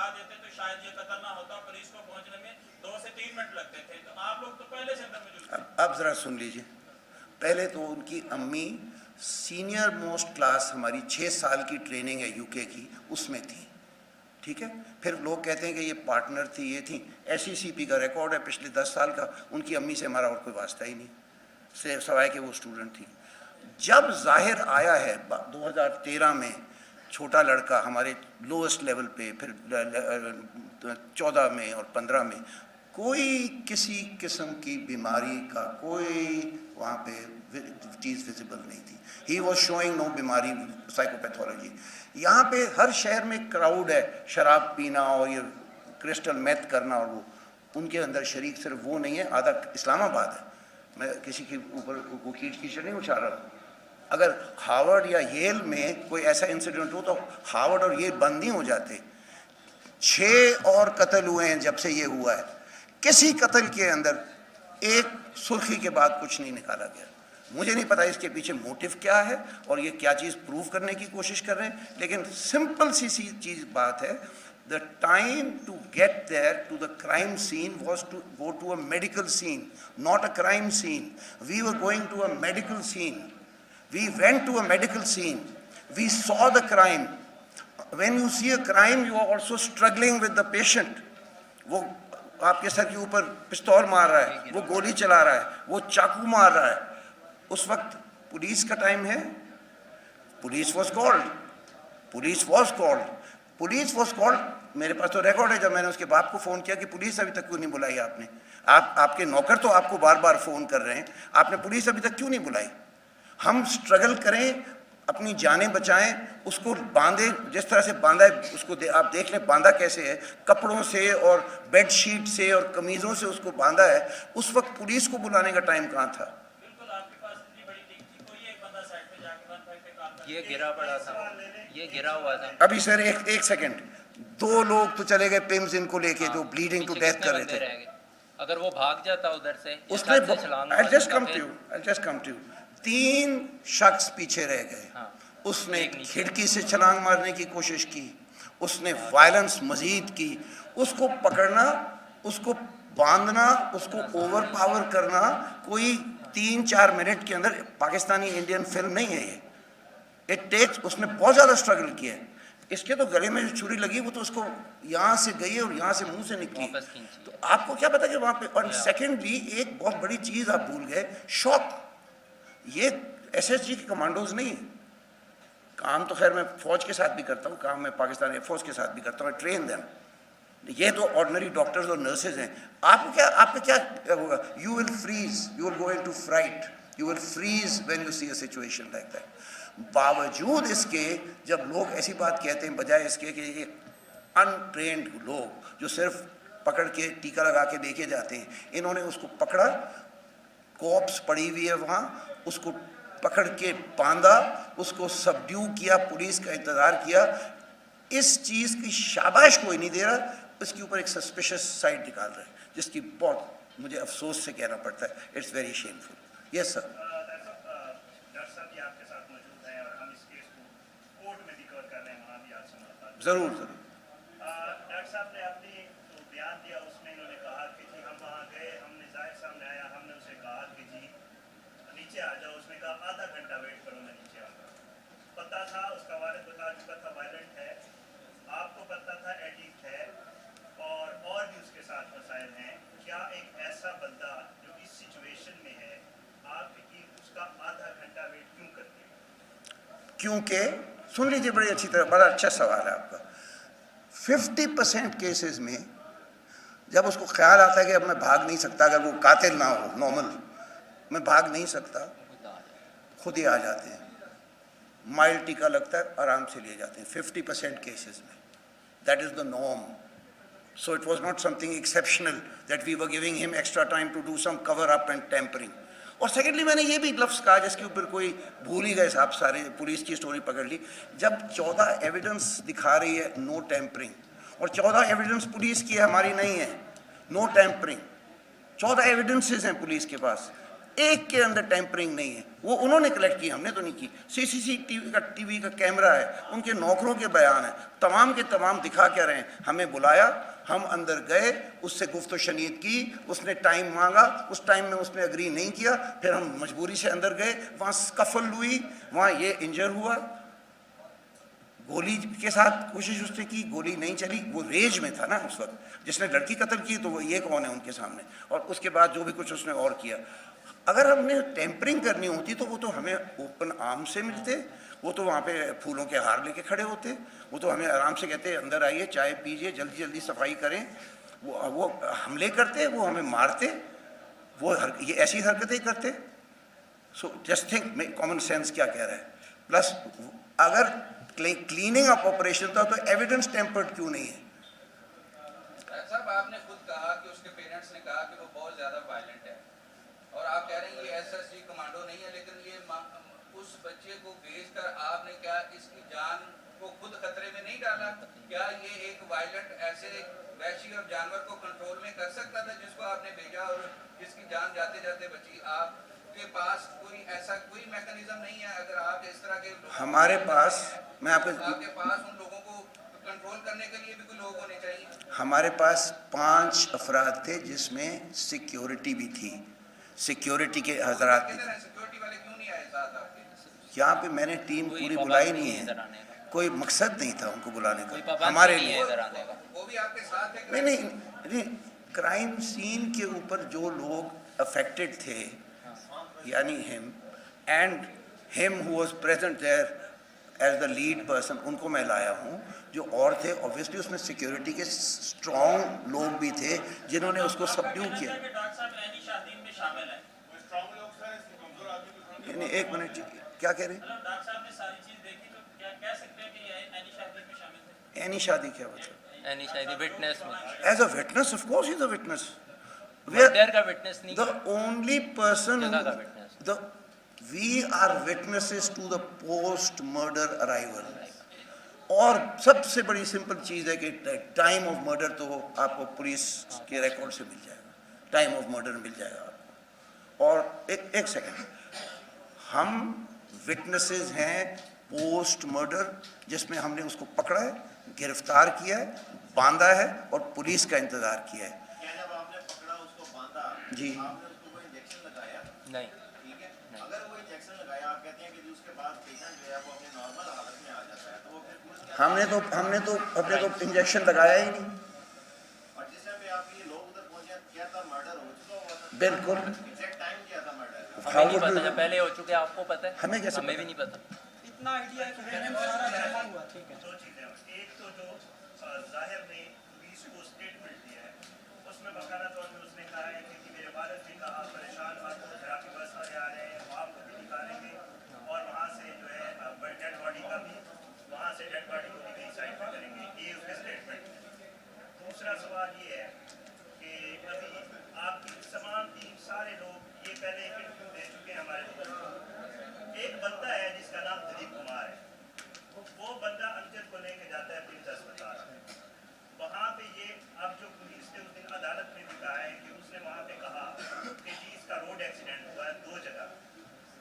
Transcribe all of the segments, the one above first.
बढ़ा देते तो शायद ये कत्ल ना होता, पुलिस को पहुंचने में 2 से 3 मिनट लगते थे। तो आप लोग तो पहले से अंदर मौजूद थे। अब जरा सुन लीजिए, पहले तो उनकी अम्मी सीनियर मोस्ट क्लास, हमारी 6 साल की ट्रेनिंग है यूके की, उसमें थी, ठीक है। फिर लोग कहते हैं कि ये पार्टनर थी, ये थी। SECP का रिकॉर्ड है पिछले 10 साल का, उनकी अम्मी से हमारा और कोई वास्ता ही नहीं, से सवाए कि वो स्टूडेंट थी। जब जाहिर आया है 2013 में, छोटा लड़का हमारे लोएस्ट लेवल पे, फिर 14 में और 15 में, कोई किसी किस्म की बीमारी का कोई वहाँ पे चीज़ विजिबल नहीं थी। ही वॉज शोइंग नो बीमारी, साइकोपैथोलॉजी। यहाँ पे हर शहर में क्राउड है, शराब पीना और ये क्रिस्टल मेथ करना, और वो उनके अंदर शरीक सिर्फ वो नहीं है, आधा इस्लामाबाद है। मैं किसी के ऊपर वो कीचड़ नहीं उछाल रहा। अगर हार्वर्ड या येल में कोई ऐसा इंसिडेंट हो तो हार्वर्ड और येल बंद नहीं हो जाते। 6 और कत्ल हुए हैं जब से ये हुआ है। किसी कत्ल के अंदर एक सुर्खी के बाद कुछ नहीं निकाला गया। मुझे नहीं पता इसके पीछे मोटिव क्या है और ये क्या चीज़ प्रूव करने की कोशिश कर रहे हैं, लेकिन सिंपल सी चीज़ बात है, the time to get there to the crime scene was to go to a medical scene, not a crime scene. We were going to a medical scene. We went to a medical scene. We saw the crime. When you see a crime, you are also struggling with the patient. वो आपके sir के ऊपर पिस्तौल मार रहा है, वो गोली चला रहा है, वो चाकू मार रहा है। उस वक्त पुलिस का टाइम है, police was called, police was called, police was called. मेरे पास तो रिकॉर्ड है, जब मैंने उसके बाप को फ़ोन किया कि पुलिस अभी तक क्यों नहीं बुलाई आपने, आपके नौकर तो आपको बार बार फ़ोन कर रहे हैं, आपने पुलिस अभी तक क्यों नहीं बुलाई। हम स्ट्रगल करें, अपनी जानें बचाएं, उसको बांधें जिस तरह से बांधा है, उसको आप देख लें बांधा कैसे है, कपड़ों से और बेडशीट से और कमीज़ों से उसको बांधा है। उस वक्त पुलिस को बुलाने का टाइम कहाँ था। ये गिरा पड़ा था, ये गिरा हुआ था। अभी सर एक सेकंड, 2 लोग तो चले गए पिम्स इनको लेके, जो ब्लीडिंग टू डेथ कर रहे थे। अगर वो भाग जाता उधर से, उसने I'll just come to you 3 शख्स पीछे रह गए। उसने खिड़की से छलांग मारने की कोशिश की, उसने वायलेंस मजीद की, उसको पकड़ना, उसको बांधना, उसको ओवर पावर करना कोई 3-4 मिनट के अंदर पाकिस्तानी इंडियन फिल्म नहीं है ये। इट टेक्स, उसने बहुत ज़्यादा स्ट्रगल किया है। इसके तो गले में जो छुरी लगी वो तो उसको यहाँ से गई और यहाँ से मुंह से निकली। तो आपको क्या पता कि वहाँ पे। और सेकेंडली एक बहुत बड़ी चीज़ आप भूल गए, शॉक। ये SSG के कमांडोज नहीं, काम तो खैर मैं फ़ौज के साथ भी करता हूँ, काम मैं पाकिस्तान एयरफोर्स के साथ भी करता हूँ, ट्रेन देम। ये तो ऑर्डिनरी डॉक्टर्स और नर्सेज हैं। आपको क्या होगा, you will freeze, you will go into fright, you will freeze when you see a situation like that. बावजूद इसके जब लोग ऐसी बात कहते हैं, बजाय इसके कि ये अनट्रेंड लोग जो सिर्फ पकड़ के टीका लगा के देखे जाते हैं, इन्होंने उसको पकड़ा, कॉप्स पड़ी हुई है वहाँ, उसको पकड़ के बांधा, उसको सबड्यू किया, पुलिस का इंतज़ार किया। इस चीज़ की शाबाश कोई नहीं दे रहा, इसके ऊपर एक सस्पिशियस साइड निकाल रहे हैं, जिसकी बहुत मुझे अफसोस से कहना पड़ता है। It's very shameful. Yes sir. जरूर जरूर। डॉक्टर साहब ने अपनी बयान दिया, उसमें इन्होंने कहा कि जी हम वहाँ गए, हमने जाहिर सामने आया, हमने उसे कहा कि जी नीचे आ जाओ। उसने कहा आधा घंटा वेट करो, मैं नीचे आऊँगा। पता था, उसका वालिद बता चुका था वायलेंट है, आपको पता था एडिक्ट है, और भी उसके साथ मसाइल हैं। क्या एक ऐसा बंदा जो इस सिचुएशन में है, आपकी उसका आधा घंटा वेट क्यों करते हैं? क्योंकि सुन लीजिए बड़ी अच्छी तरह, बड़ा अच्छा सवाल है आपका। 50% केसेस में जब उसको ख्याल आता है कि अब मैं भाग नहीं सकता, अगर वो कातिल ना हो, नॉर्मल, मैं भाग नहीं सकता, खुद ही आ जाते हैं, माइल्ड टीका लगता है, आराम से ले जाते हैं। 50% केसेस में that is the norm. So it was not something exceptional that we were giving him extra time to do some cover up and tampering. और सेकेंडली मैंने ये भी लफ्ज़ कहा जिसके ऊपर कोई भूल ही गए साहब, सारे पुलिस की स्टोरी पकड़ ली। जब 14 एविडेंस दिखा रही है नो टेम्परिंग, और 14 एविडेंस पुलिस की है, हमारी नहीं है, नो टेम्परिंग। 14 एविडेंसेस हैं पुलिस के पास, एक के अंदर टेम्परिंग नहीं है। वो उन्होंने कलेक्ट की, हमने तो नहीं की। टीवी का कैमरा है, उनके नौकरों के बयान है, तमाम के तमाम दिखा क्या रहे हैं। हमें बुलाया, हम अंदर गए, उससे गुफ्त शनीद की, उसने टाइम मांगा, उस टाइम में उसने एग्री नहीं किया, फिर हम मजबूरी से अंदर गए, वहाँ स्कफल हुई, वहाँ ये इंजर हुआ, गोली के साथ कोशिश उसने की, गोली नहीं चली। वो रेज में था ना उस वक्त, जिसने लड़की कत्ल की तो वो ये कौन है उनके सामने, और उसके बाद जो भी कुछ उसने और किया। अगर हमने टेम्परिंग करनी होती तो वो तो हमें ओपन आर्म से मिलते, वो तो वहाँ पे फूलों के हार लेके खड़े होते, वो तो हमें आराम से कहते अंदर आइए, चाय पीजिए, जल्दी जल्दी सफाई करें। वो हमले करते, वो हमें मारते, वो ये ऐसी हरकतें करते। So just think common sense क्या कह रहा है। प्लस अगर क्लीनिंग अप ऑपरेशन था तो एविडेंस टेम्पर्ड क्यों नहीं है? साहब आपने खुद कहा कि उसके पेरेंट्स ने कहा कि वो बहुत ज़्यादा वायलेंट है, और आप कह रहे हैं ये एसएसजी कमांडो नहीं है, लेकिन ये उस बच्चे को भेजकर आपने क्या इसकी जान को खुद खतरे में नहीं डाला? क्या ये एक वायलेंट ऐसे वैशी और जानवर को कंट्रोल में कर सकता था जिसको आपने भेजा और जिसकी जान जाते जाते बची? आपके पास कोई ऐसा कोई मैकेनिज्म नहीं है? अगर आप इस तरह के हमारे पास, मैं आपके पास उन लोगों को कंट्रोल करने के लिए भी कोई लोग होने चाहिए। हमारे पास 5 अफराद थे जिसमें सिक्योरिटी भी थी, सिक्योरिटी के हजरात भी थे। सिक्योरिटी वाले क्यों नहीं आए साथ आपके? यहाँ पे मैंने टीम पूरी बुलाई नहीं है, कोई मकसद नहीं था उनको बुलाने का हमारे लिए। वो भी आपके साथ है? नहीं, क्राइम सीन के ऊपर जो लोग अफेक्टेड थे, यानी him and him who was present there as the lead person, उनको मैं लाया हूँ। जो और थे ऑब्वियसली उसमें सिक्योरिटी के स्ट्रॉन्ग लोग भी थे जिन्होंने उसको सबड्यू किया। डॉक्टर साहब एनी शादी में शामिल है। नहीं, एक मिनट, क्या कह रहे हैं? डॉक्टर साहब ने सारी चीज देखी तो क्या कह सकते हैं कि ये एनी शादी में शामिल थे? एनी शादी क्या मतलब? एनी शादी विटनेस में, as a witness, of course he is a witness. Murder का विटनेस नहीं, The only person, जगह का witness। we are witnesses to the post-murder arrival। और सबसे बड़ी सिंपल चीज़ है कि टाइम ऑफ मर्डर तो आपको पुलिस के रिकॉर्ड से मिल जाएगा, टाइम ऑफ मर्डर मिल जाएगा आपको। और एक सेकंड, हम विटनेसेस हैं पोस्ट मर्डर, जिसमें हमने उसको पकड़ा है, गिरफ्तार किया है, बांधा है और पुलिस का इंतज़ार किया है। जब आपने पकड़ा उसको बांधा जी, आपने उसको कोई इंजेक्शन लगाया? नहीं, ठीक है, अगर वो इंजेक्शन लगाया, आप कहते हैं कि उसके बाद पेशेंट जो है वो अपनी नॉर्मल हालत में आ जाता है, तो वो फिर पुलिस क्या? हमने तो इंजेक्शन लगाया ही नहीं। और जिस टाइम पे आप ये लोग उधर पहुंचे, क्या था? मर्डर हो चुका हुआ था? बिल्कुल। एग्जैक्ट टाइम क्या था मर्डर का? हमें नहीं पता, जब पहले हो चुके आपको पता है, हमें कैसे हमें भी नहीं पता। इतना आइडिया है कि सारा जमा हुआ। ठीक है, दो चीजें, एक तो जो जाहिर ने पुलिस को स्टेटमेंट दिया है, उसमें बकायदा तौर पे उसने कहा है कि मेरे वालिद ने कहा परेशान मत हो, थेरेपी बस वाले आ रहे हैं, वो आपको भी निकालेंगे, और वहाँ से जो है डेड बॉडी का भी, वहाँ से डेड बॉडी को भी कहीं साइड पे करेंगे, ये उसके स्टेटमेंट। दूसरा सवाल ये है कि अभी आपकी तमाम टीम, सारे लोग ये पहले एक इंटरव्यू दे चुके हैं हमारे लोगों को। एक बंदा है जिसका नाम दिलीप कुमार है, वो बंदा अंकित को लेके जाता है प्रिंस अस्पताल। वहाँ पे ये अब जो पुलिस ने उस दिन अदालत में भी कहा है कि उसने वहाँ पे कहा कि जी इसका रोड एक्सीडेंट हुआ है 2 जगह।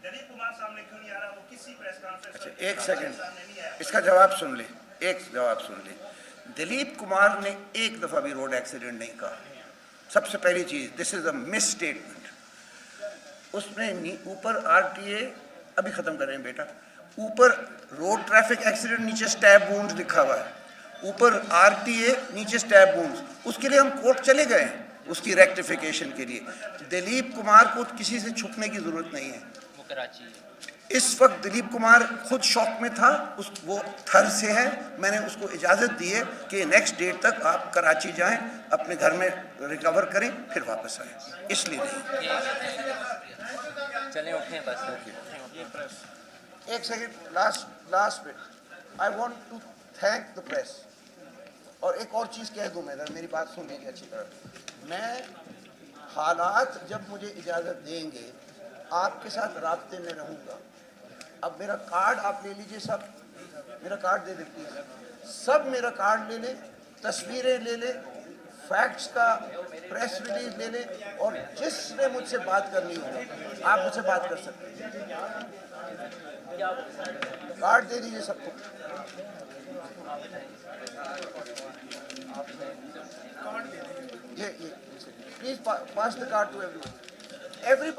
दिलीप कुमार सामने क्यों नहीं आ रहा? वो किसी प्रेस कॉन्फ्रेंस अच्छा, में एक सेकंड, सामने नहीं आया। इसका जवाब सुन ले, एक जवाब सुन ले। दिलीप कुमार ने एक दफ़ा भी रोड एक्सीडेंट नहीं कहा। सबसे पहली चीज़, this is a misstatement. उसने ऊपर RTA अभी ख़त्म कर रहे हैं बेटा, ऊपर रोड ट्रैफिक एक्सीडेंट, नीचे स्टैब वुंड्स लिखा हुआ है, ऊपर RTA, नीचे स्टैब वुंड्स। उसके लिए हम कोर्ट चले गए हैं, उसकी रेक्टिफिकेशन के लिए। दिलीप कुमार को किसी से छुपने की ज़रूरत नहीं है। वो कराची है। इस वक्त दिलीप कुमार खुद शॉक में था, वो थर से है। मैंने उसको इजाज़त दी है कि नेक्स्ट डेट तक आप कराची जाएं, अपने घर में रिकवर करें, फिर वापस आएं, इसलिए नहीं। चलें उठें बस। एक second, last bit, I want to thank the press. और एक और चीज़ कह दूं, मेरी बात सुन लीजिए अच्छी तरह। मैं हालात जब मुझे इजाज़त देंगे आपके साथ राब्ते में रहूँगा। अब मेरा कार्ड आप ले लीजिए, सब मेरा कार्ड दे देती है, सब मेरा कार्ड ले लें, तस्वीरें ले लें, फैक्ट्स का प्रेस रिलीज ले लें, और जिसने मुझसे बात करनी हो आप मुझसे बात कर सकते हैं। कार्ड दे दीजिए सबको। ये please pass the card to everyone.